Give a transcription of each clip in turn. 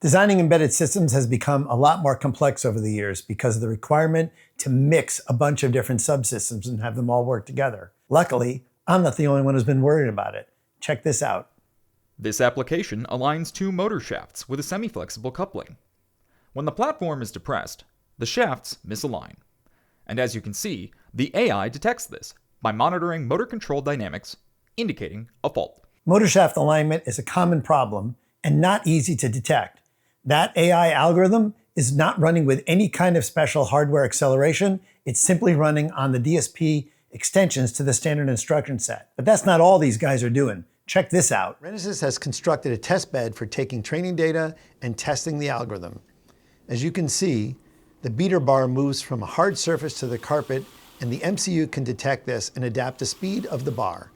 Designing embedded systems has become a lot more complex over the years because of the requirement to mix a bunch of different subsystems and have them all work together. Luckily, I'm not the only one who's been worried about it. Check this out. This application aligns two motor shafts with a semi-flexible coupling. When the platform is depressed, the shafts misalign. And as you can see, the AI detects this by monitoring motor control dynamics, indicating a fault. Motor shaft alignment is a common problem and not easy to detect. That AI algorithm is not running with any kind of special hardware acceleration. It's simply running on the DSP extensions to the standard instruction set. But that's not all these guys are doing. Check this out. Renesas has constructed a test bed for taking training data and testing the algorithm. As you can see, the beater bar moves from a hard surface to the carpet, and the MCU can detect this and adapt the speed of the bar.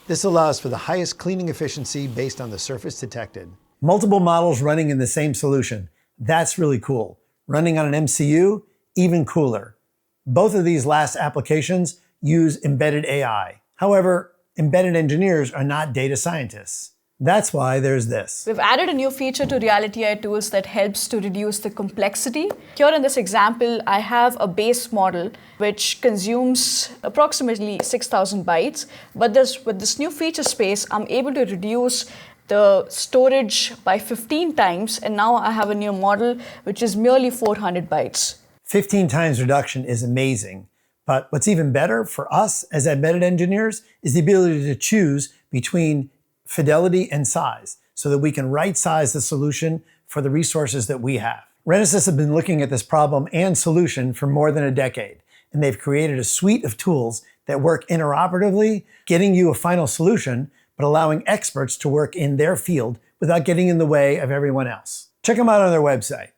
This allows for the highest cleaning efficiency based on the surface detected. Multiple models running in the same solution. That's really cool. Running on an MCU, even cooler. Both of these last applications use embedded AI. However, embedded engineers are not data scientists. That's why there's this. We've added a new feature to Reality AI tools that helps to reduce the complexity. Here in this example, I have a base model which consumes approximately 6,000 bytes. But with this new feature space, I'm able to reduce the storage by 15 times, and now I have a new model which is merely 400 bytes. 15 times reduction is amazing. But what's even better for us as embedded engineers is the ability to choose between fidelity and size so that we can right size the solution for the resources that we have. Renesas have been looking at this problem and solution for more than a decade, and they've created a suite of tools that work interoperatively, getting you a final solution, but allowing experts to work in their field without getting in the way of everyone else. Check them out on their website.